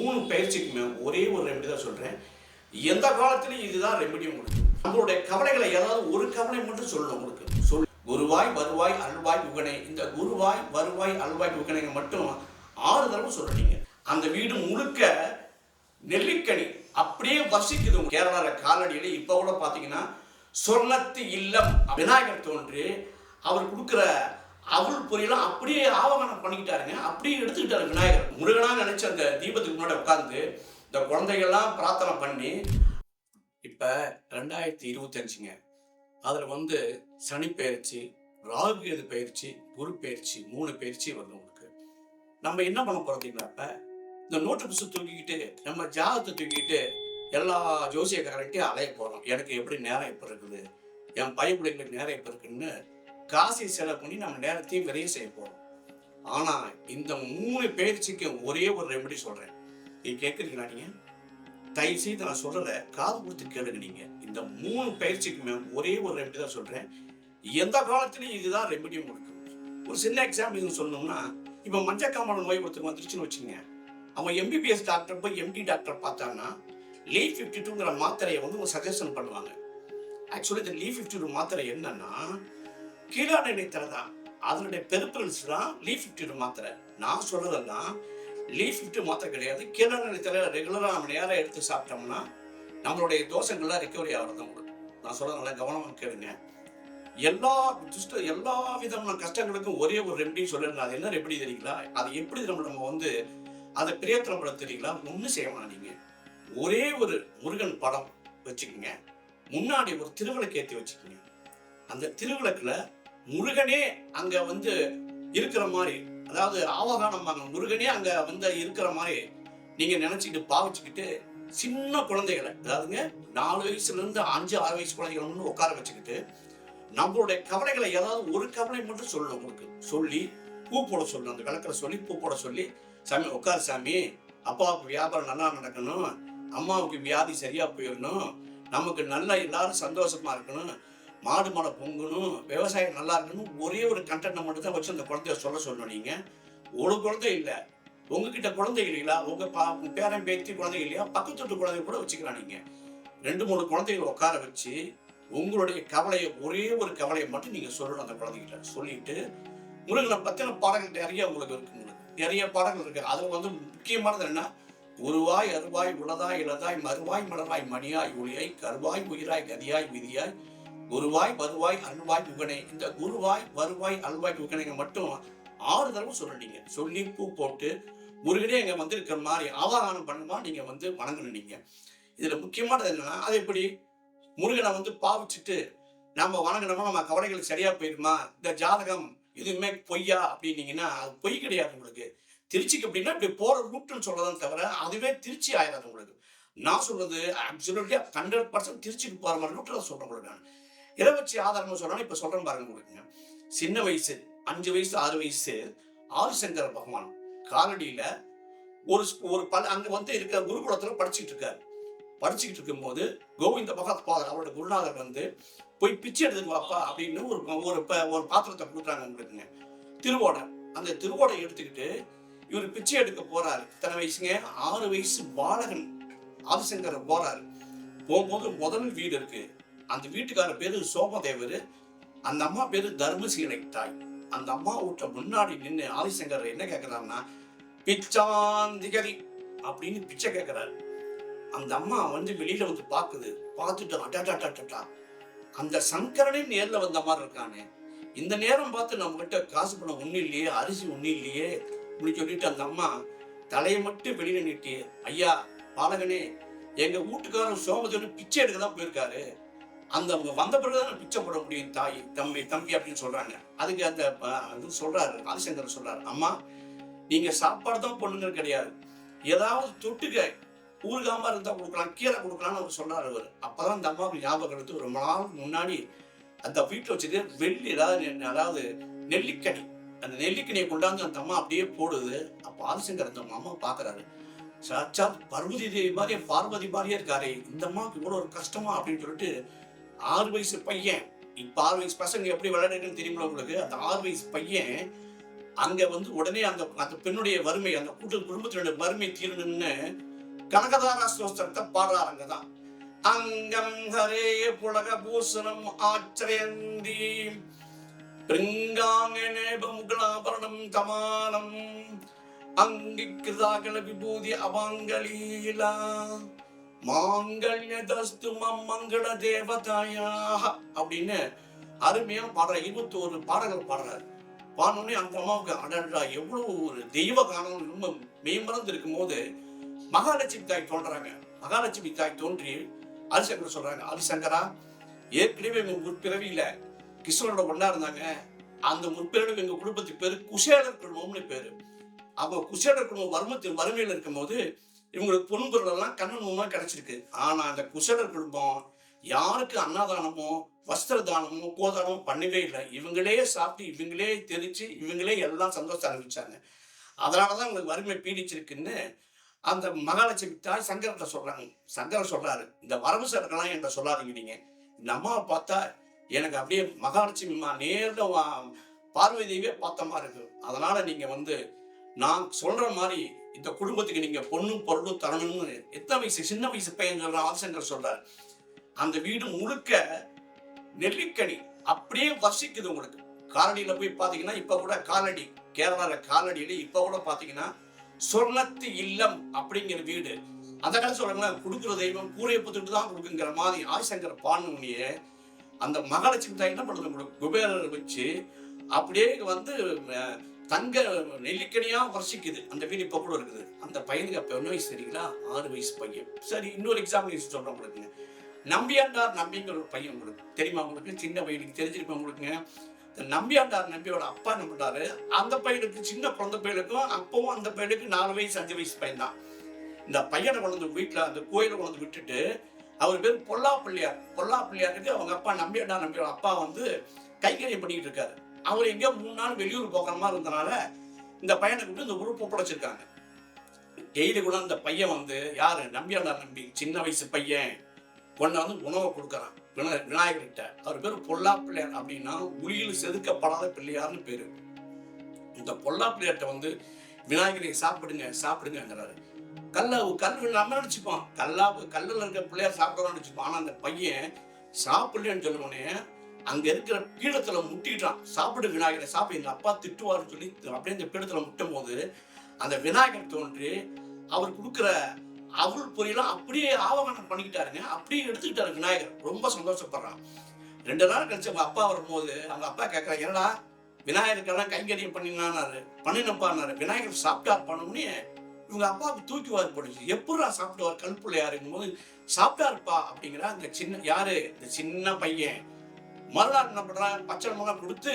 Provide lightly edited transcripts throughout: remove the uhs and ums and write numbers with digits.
3 பயிற்சிக்குமே ஒரே ஒரு ரெமெடி தான் சொல்றேன். எந்த காலத்திலயும் இதுதான் ரெமெடி உங்களுக்கு. நம்மளுடைய கவலைகளை ஏதாவது ஒரு கவலை மட்டும் சொல்லணும் உங்களுக்கு. குருவாய் வருவாய் அல்வாய் உகனை. இந்த குருவாய் வருவாய் அல்வாய் உகனைங்க மட்டும் 6 தடவை சொல்றீங்க. அந்த வீடு முழுக்க நெல்லிக்கனி அப்படியே வசிக்குது. கேரளால காலடியில இப்ப கூட பாத்தீங்கன்னா சொர்ணத்து இல்லம் விநாயகர் தோன்றி அவர் கொடுக்குற அவள் பொரியெல்லாம் அப்படியே ஆவகனம் பண்ணிக்கிட்டாருங்க. அப்படியே எடுத்துக்கிட்டாரு விநாயகர். முருகனா நினைச்ச அந்த தீபத்துக்கு முன்னாடி உட்கார்ந்து இந்த குழந்தைகள்லாம் பிரார்த்தனை பண்ணி இப்ப 2025ங்க. அதுல சனி பயிற்சி, ராகு கேது பயிற்சி, குரு பயிற்சி 3 பயிற்சி வருது உங்களுக்கு. நம்ம என்ன பண்ண போறீங்களா? இப்ப இந்த நோட்டு புஸ்தகம் தூக்கிக்கிட்டு நம்ம ஜாதகத்தை தூக்கிக்கிட்டு எல்லா ஜோசியக்காரர்கிட்டையும் அலைய போறோம். எனக்கு எப்படி நேரம் எப்ப இருக்குது, என் பையன் பிள்ளைங்களுக்கு நேரம் எப்ப இருக்குன்னு காசை செலவு பண்ணி நம்ம நேரத்தையும் விரைய செய்ய போறோம். ஆனா இந்த 3 பயிற்சிக்கு ஒரே ஒரு ரெமெடி சொல்றேன். நீங்க கேட்குறீங்களா? நீங்க தயவு செய்து நான் சொல்றத காது கொடுத்து கேளுங்க. நீங்க இந்த 3 பயிற்சிக்குமே ஒரே ஒரு ரெமெடி தான் சொல்றேன். எந்த காலத்திலையும் இதுதான் ரெமெடி உங்களுக்கு. ஒரு சின்ன எக்ஸாம்பிள் சொல்லணும்னா, இப்ப மஞ்சக்காமல நோய் ஒருத்தர் வந்துருச்சுன்னு வச்சுங்க. அவன் எம்பிபிஎஸ் டாக்டர் போய் எம்டி டாக்டர் பார்த்தாங்கன்னா லீவ் 52ங்கிற மாத்திரையை ஒரு சஜஷன் பண்ணுவாங்க. ஆக்சுவலி இந்த லீவ் 52 மாத்திரை என்னன்னா கீழான இணைத்தலை தான். அதனுடைய பெருப்பிரன்ஸ் தான் லீவ் 52 மாத்திரை. நான் சொல்றதெல்லாம் லீவ் 52 மாத்திரை கிடையாது. கீழான இணைத்தலை ரெகுலரா நம்ம நேரம் எடுத்து சாப்பிட்டோம்னா நம்மளுடைய தோஷங்கள்லாம் ரெக்கவரி ஆகிறது உங்களுக்கு. நான் சொல்றது நல்லா கவனமா கேளுங்க. எல்லா விதமான கஷ்டங்களுக்கும் ஒரே ஒரு ரெமெடி சொல்லுங்க. அது என்ன ரெமெடி தெரியுங்களா? அது எப்படி நம்ம அதை பிரயத்தனப்பட தெரியுங்களா? ஒன்றும் செய்யணும். நீங்க ஒரே ஒரு முருகன் படம் வச்சுக்கோங்க. முன்னாடி ஒரு திருவிளக்கு ஏற்றி வச்சுக்கோங்க. அந்த திருவிளக்குல முருகனே அங்க இருக்கிற மாதிரி, அதாவது ஆவகானம் முருகனே அங்க இருக்கிற மாதிரி நீங்க நினைச்சுக்கிட்டு பாவிச்சுக்கிட்டு சின்ன குழந்தைகளை, அதாவதுங்க 4 வயசுல இருந்து 5, 6 வயசு குழந்தைகளை உட்கார வச்சுக்கிட்டு நம்மளுடைய கவலைகளை ஏதாவது ஒரு கவலை மட்டும் சொல்லணும் உங்களுக்கு. சொல்லி பூ போட சொல்லணும். அந்த விளக்கில் சொல்லி பூ போட சொல்லி, சாமி உட்காரு சாமி, அப்பாவுக்கு வியாபாரம் நல்லா நடக்கணும், அம்மாவுக்கு வியாதி சரியா போயிடணும், நமக்கு நல்லா எல்லாரும் சந்தோஷமா இருக்கணும், மாடு மாடை பொங்கணும், விவசாயம் நல்லா இருக்கணும். ஒரே ஒரு கண்டென்ட் மட்டும் தான் வச்சு அந்த குழந்தைய சொல்லணும். நீங்க ஒரு குழந்தை இல்லை, உங்ககிட்ட குழந்தை இல்லைங்களா, உங்க பேரன் பேத்தி குழந்தை இல்லையா, பக்கத்து வீட்டு குழந்தை கூட வச்சுக்கலாம். நீங்க 2, 3 குழந்தைகளை உட்கார வச்சு உங்களுடைய கவலையை, ஒரே ஒரு கவலையை மட்டும் நீங்க சொல்லணும். அந்த குழந்தைகிட்ட சொல்லிட்டு முருகனை பத்தின பாடங்கள் நிறைய உங்களுக்கு இருக்கு. நிறைய பாடங்கள் இருக்கு. அதுல முக்கியமானது என்ன? குருவாய் அருவாய் உளதாய் இளதாய் மறுவாய் மலராய் மணியாய் ஒளியாய் கருவாய் உயிராய் கதியாய் விதியாய் குருவாய் வருவாய் அல்வாய் உகனை. இந்த குருவாய் வருவாய் அல்வாய் உகனைங்க மட்டும் 6 தடவை சொல்லிட்டீங்க. சொல்லி பூ போட்டு முருகனே இங்க இருக்கிற மாதிரி ஆவாகனம் பண்ணுமா நீங்க வணங்கணும். நீங்க இதுல முக்கியமானது என்னன்னா, அது எப்படி முருகனை பாவிச்சுட்டு நம்ம வணங்கினோமா நம்ம கவலைகளுக்கு சரியா போயிருமா? இந்த ஜாதகம் இதுவுமே பொய்யா அப்படின்னீங்கன்னா அது பொய் கிடையாது உங்களுக்கு. திருச்சிக்கு அப்படின்னா இப்படி போற ரூட்னு சொல்லதான் தவிர அதுவே திருச்சி ஆயிடாது உங்களுக்கு. நான் சொல்றது அப்சல்யூட்லி 100% திருச்சிக்கு போற மாதிரி ரூட்ல சொல்றேன் உங்களுக்கு. நான் இதை வச்சு ஆதாரமா சொல்றேன். இப்ப சொல்றேன் பாருங்க உங்களுக்கு. சின்ன வயசு 5 வயசு 6 வயசு ஆதிசங்கர பகவான் காலடியில ஒரு அங்க இருக்கிற குருகுலத்துல படிச்சுட்டு இருக்காரு. படிச்சுக்கிட்டு இருக்கும்போது கோவிந்த பகத் பாதர் அவரோட குருநாதர் போய் பிச்சை எடுத்துட்டு வாப்பா அப்படின்னு ஒரு பாத்திரத்தை கொடுக்குறாங்க உங்களுக்குங்க. திருவோடை. அந்த திருவோடை எடுத்துக்கிட்டு இவர் பிச்சை எடுக்க போறாரு. இத்தனை வயசுங்க 6 வயசு பாலகன் ஆதிசங்கர் போறாரு. போகும்போது முதல் வீடு இருக்கு. அந்த வீட்டுக்கார பேரு சோமதேவர், அந்த அம்மா பேரு தர்மசீலை தாய். அந்த அம்மா வீட்ட முன்னாடி நின்று ஆதிசங்கர் என்ன கேட்கிறாருன்னா, பிச்சாந்திகரி அப்படின்னு பிச்சை கேட்கிறாரு. அந்த அம்மா வெளியில பாக்குது. பார்த்துட்டு அட்டாட்டா அந்த சங்கரனே நேர்ல வந்த மாதிரி இருக்கானே, இந்த நேரம் பார்த்து நம்ம கிட்ட காசு பணம் ஒண்ணு இல்லையே, அரிசி ஒண்ணு இல்லையே அப்படின்னு சொல்லிட்டு அந்த அம்மா தலையை மட்டும் வெளியில நீட்டி, ஐயா பாலகனே, எங்க வீட்டுக்காரன் சோமதேவன் பிச்சை எடுக்க தான் போயிருக்காரு, அவங்க வந்த பிறகுதான் பிச்சை போட முடியும் தாய் தம்பி அப்படின்னு சொல்றாங்க. அதுக்கு அந்த சொல்றாரு ஆதிசங்கர் சொல்றாரு, அம்மா நீங்க சாப்பாடு தான் பொண்ணுங்க கிடையாது, ஏதாவது தொட்டுக்க ஊறுகாம இருந்தா கொடுக்கலாம், கீரை கொடுக்கலாம்னு அவர் சொல்றாரு. அவர் அப்பதான் அந்த அம்மாவுக்கு ஞாபகம் எடுத்து ரொம்ப நாளுக்கு முன்னாடி அந்த வீட்டுல வச்சுட்டு வெள்ளி அதாவது நெல்லிக்கனி, அந்த நெல்லிக்கனியை கொண்டாந்து அந்த அம்மா அப்படியே போடுது. அப்ப ஆதிசங்கர் அந்த அம்மா பாக்குறாரு, சாட்சாத் பார்வதி தேவி மாதிரியே பார்வதி மாதிரியே இருக்காரு, இந்த அம்மாவுக்கு இவ்வளவு ஒரு கஷ்டமா அப்படின்னு சொல்லிட்டு 6 வயசு பையன், இப்ப 6 வயசு பசங்க எப்படி விளையாடுறதுன்னு தெரியுமா உங்களுக்கு? அந்த 6 வயசு பையன் அங்க வந்து உடனே அந்த அந்த பெண்ணுடைய வறுமை, அந்த குடும்பத்தினுடைய வறுமை தீரணும்னு கனகதாரா ஸ்தோத்திரத்தை பாடுறாரு. அங்கதான் அங்கம் ஹரே புலக பூசணம் ஆச்சரியந்தி பிருங்காங்கேபமுகலாபரணம் தமானம் அங்கிகிருதாகல விபூதி அவாங்கலீலா மாங்கல்யதஸ்து மங்கள தேவதாயா அப்படின்னு அருமையா பாடுற 21 பாடல்கள் பாடுறாரு. பாடனே அந்த அம்மாவுக்கு அடடா எவ்வளவு ஒரு தெய்வ கானம் ரொம்ப மேம்பறந்து இருக்கும் போது மகாலட்சுமி தாய் தோன்றாங்க. மகாலட்சுமி தாய் தோன்றி ஆதிசங்கர் சொல்றாங்க, ஆதிசங்கரா, ஏற்கனவே எங்க முற்பிறவியில கிருஷ்ணனோட ஒண்ணா இருந்தாங்க. அந்த முற்பிறவி எங்க குடும்பத்துக்கு பேரு குசேலர் குடும்பம்னு பேரு. அவங்க குசேலர் குடும்பம் வறுமையில இருக்கும் போது இவங்களுக்கு பொன்பொருள் எல்லாம் கண்ணன் மூலமா கிடைச்சிருக்கு. ஆனா அந்த குசேலர் குடும்பம் யாருக்கு அன்னதானமோ வஸ்திர தானமோ கோதானமோ பண்ணவே இல்லை. இவங்களே சாப்பிட்டு இவங்களே தெரிச்சு இவங்களே எல்லாம் சந்தோஷம் அனுபவிச்சாங்க. அதனாலதான் உங்களுக்கு வறுமை பீடிச்சிருக்குன்னு அந்த மகாலட்சுமி தாய் சங்கரத்தை சொல்றாங்க. சங்கரன் சொல்றாரு, இந்த வரவு செலக்கெல்லாம் என்கிட்ட சொல்லாதீங்க. நீங்க இந்த அம்மாவை பார்த்தா எனக்கு அப்படியே மகாலட்சுமி நேர்ல பார்வை தெய்வே பார்த்த மாதிரி இருக்கு. அதனால நீங்க வந்து நான் சொல்ற மாதிரி இந்த குடும்பத்துக்கு நீங்க பொண்ணும் பொருளும் தரணும்னு எத்தனை வயசு சின்ன வயசு பையன் சொல்ற ஆதிசங்கர் சொல்றாரு. அந்த வீடு முழுக்க நெல்லிக்கனி அப்படியே வசிக்குது. உங்களுக்கு காலடியில போய் பாத்தீங்கன்னா இப்ப கூட காலடி கேரளால காலடியில இப்ப கூட பாத்தீங்கன்னா சொர்ணத்து இல்லம் அப்படிங்கிற வீடு. அந்த காலம் சொல்றாங்க, கொடுக்குற தெய்வம் கூரையை புத்துட்டு தான் கொடுக்குங்கிற மாதிரி ஆதிசங்கர் பாடணும்னே அந்த மகாலட்சுமி தாய் என்ன பண்றது, உங்களுக்கு குபேரர் வச்சு அப்படியே வந்து தங்க நெல்லிக்கனியா வசிக்குது. அந்த வீடு இப்ப கூட இருக்குது. அந்த பையனுக்கு அப்ப என்ன வயசு தெரியுங்களா? 6 வயசு பையன். சரி, இன்னொரு எக்ஸாம்பிள் சொல்றேன் உங்களுக்கு. நம்பியாண்டார் நம்பிங்கிற ஒரு பையன் உங்களுக்கு தெரியுமா? உங்களுக்கு சின்ன பையனுக்கு தெரிஞ்சிருப்பேன். உங்களுக்கு நம்பியாண்டார் நம்பியோட அப்பா என்ன பண்றாரு, அந்த பையனுக்கு சின்ன குழந்தை பையனுக்கும் அப்பவும் அந்த பையனுக்கு 4 வயசு 5 வயசு பையன் தான். இந்த பையனை கொண்டு வீட்டுல அந்த கோயிலை கொண்டு விட்டுட்டு, அவர் பேர் பொல்லா பிள்ளையார். பொல்லா பிள்ளையாருக்கு அவங்க அப்பா நம்பியாண்டார் நம்பியோட அப்பா வந்து கைங்கரியம் பண்ணிட்டு இருக்காரு. அவர் எங்கேயோ 3 நாள் வெளியூர் போகிற மாதிரி இருந்தனால இந்த பையனை கூப்பிட்டு இந்த குரூப் ஒப்படைச்சிருக்காங்க. டெய்லி கூட அந்த பையன் வந்து யாரு, நம்பியாண்டார் நம்பி சின்ன வயசு பையன் கொண்டு வந்து உணவை கொடுக்குறான் விநாயகர்கிட்ட. அவர் பேர் பொல்லா பிள்ளையார். அப்படின்னா உளியில் செதுக்கப்படாத பிள்ளையார்னு பேரு. இந்த பொல்லா பிள்ளையார்ட்ட வந்து விநாயகரை சாப்பிடுங்க சாப்பிடுங்கிறாரு. கல்லு நம்ம நினைச்சுப்போம், கல்லுல இருக்க பிள்ளையார் சாப்பிடணும்னு நினைச்சுப்போம். ஆனா அந்த பையன் சாப்பிடலன்னு சொல்லுவோனே அங்க இருக்கிற பீடத்துல முட்டிட்டான். சாப்பிடு விநாயகரை சாப்பிடு, எங்க அப்பா திட்டுவாருன்னு சொல்லி அப்படியே இந்த பீடத்துல முட்டும் போது அந்த விநாயகர் தோன்றி அவர் கொடுக்குற அவள் பொரியெல்லாம் அப்படியே ஆவகானம் பண்ணிக்கிட்டாருங்க. அப்படியே எடுத்துக்கிட்டாரு விநாயகர். ரொம்ப சந்தோஷப்படுறான். 2 நாள் கழிச்சு அவங்க அப்பா வரும்போது அவங்க அப்பா கேட்கறாங்க, என்னடா விநாயகருக்கெல்லாம் கைங்கரியம் பண்ணினப்பாரு. விநாயகர் சாப்பிட்டார் பண்ணோம்னே இவங்க அப்பாவுக்கு தூக்கிவாரு போடுச்சு. எப்படா சாப்பிடுவார் கல்புள்ளையாருங்கும் போது சாப்பிட்டாருப்பா அப்படிங்கிற அந்த சின்ன யாரு இந்த சின்ன பையன். மறுநாள் என்ன பண்றான், பச்சை மிளகா கொடுத்து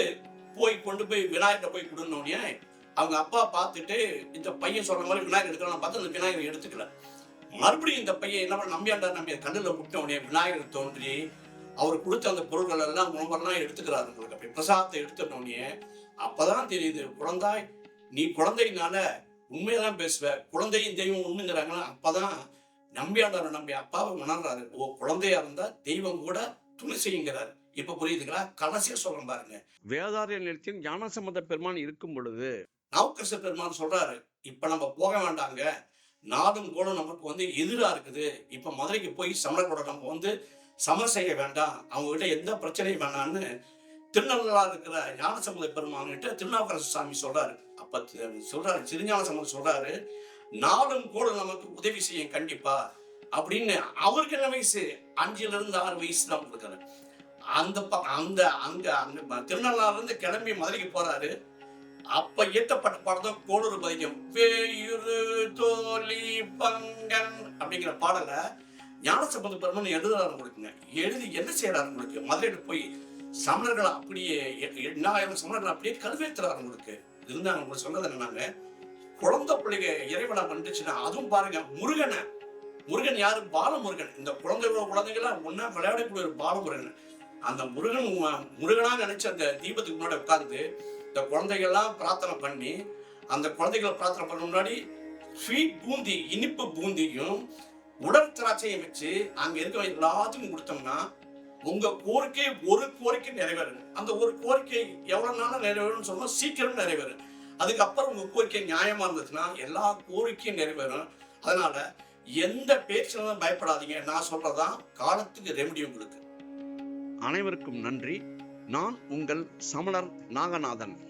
கொண்டு போய் விநாயகர்கிட்ட போய் கொடுனோடனே அவங்க அப்பா பார்த்துட்டு இந்த பையன் சொல்ற மாதிரி விநாயகர் எடுக்கலாம் பார்த்து அந்த விநாயகர் எடுத்துக்கல. மறுபடியும் இந்த பையன் என்ன பண்ண, நம்பியாண்டார் நம்பிய கண்ணுல முட்ட உடனே விநாயகர் தோன்றி அவர் கொடுத்த அந்த பொருட்கள் எல்லாம் உணவெல்லாம் எடுத்துக்கிறாரு. உங்களுக்கு அப்படி பிரசாதத்தை எடுத்துட்டோடனே அப்பதான் தெரியுது, குழந்தாய் நீ குழந்தைனால உண்மையதான் பேசுவ, குழந்தையும் தெய்வம் ஒண்ணுங்கிறாங்களா. அப்பதான் நம்பியாண்டார் நம்பி அப்பாவை உணர்றாரு, ஓ குழந்தையா இருந்தா தெய்வம் கூட துணை செய்யுங்கிறாரு. இப்ப புரியுதுங்களா? கடைசியா சொல்றேன் பாருங்க, வேதாரிய நிலத்தில் ஞானசம்பந்த பெருமான் இருக்கும் பொழுது நவக்கரச பெருமான் சொல்றாரு, இப்ப நம்ம போக வேண்டாங்க, நாடும் கூட நமக்கு வந்து எதிரா இருக்குது. இப்ப மதுரைக்கு போய் சமரக்கூட நம்ம வந்து சமர் செய்ய வேண்டாம், அவங்க கிட்ட எந்த பிரச்சனையும் வேண்டாம்னு திருநெல்வேலியா இருக்கிற ஞானசம்பந்த பெருமான் கிட்ட திருநாவுக்கரசு சாமி சொல்றாரு. அப்ப சொல்றாரு, திருஞான சம்பந்தர் சொல்றாரு, நாடும் கூட நமக்கு உதவி செய்யும் கண்டிப்பா அப்படின்னு. அவருக்கு என்ன வயசு? 5 to 6 வயசு தான் கொடுக்குறாரு. அந்த அங்க திருநள்ளாறுல இருந்து கிளம்பி மதுரைக்கு போறாரு. அப்ப இயற்றப்பட்ட பாடம் கோளூர் பதிகம் வேயுரு தோழி பங்கன் அப்படிங்கிற பாடலை ஞானசம்பந்த பெருமான் எழுதுறாரு. கொடுக்குங்க எழுதி என்ன செய்யறாரு, உங்களுக்கு மதுரையில போய் சமணர்களை அப்படியே 8000 சமணர்கள் அப்படியே கல்வெத்துறாரு. உங்களுக்கு இருந்தாங்க. உங்களுக்கு சொன்னது என்னன்னாங்க, குழந்தை பிள்ளைங்க இறைவனா வந்துச்சுன்னா அதுவும் பாருங்க, முருகன் யாரு? பாலமுருகன். இந்த குழந்தைகளாம் ஒன்னா விளையாடக்கூடிய ஒரு பாலமுருகன். அந்த முருகனா நினைச்சு அந்த தீபத்துக்கு முன்னாடி உட்கார்ந்து இந்த குழந்தைகள்லாம் பிரார்த்தனை பண்ணி, அந்த குழந்தைகளை பிரார்த்தனை பண்ண முன்னாடி ஸ்வீட் பூந்தி இனிப்பு பூந்தியும் உடல் திராட்சையும் வச்சு அங்க இருக்க எல்லாத்துக்கும் கொடுத்தோம்னா உங்க ஒரு கோரிக்கை நிறைவேறும். அந்த ஒரு கோரிக்கை எவ்வளவு நாளும் நிறைவேறும் சொன்னா சீக்கிரம் நிறைவேறும். அதுக்கப்புறம் உங்க கோரிக்கை நியாயமா இருந்துச்சுன்னா எல்லா கோரிக்கையும் நிறைவேறும். அதனால எந்த பேச்சிலும் பயப்படாதீங்க. நான் சொல்றதான் காலத்துக்கு ரெமெடி உங்களுக்கு. அனைவருக்கும் நன்றி. நான் உங்கள் சமணர் நாகநாதன்.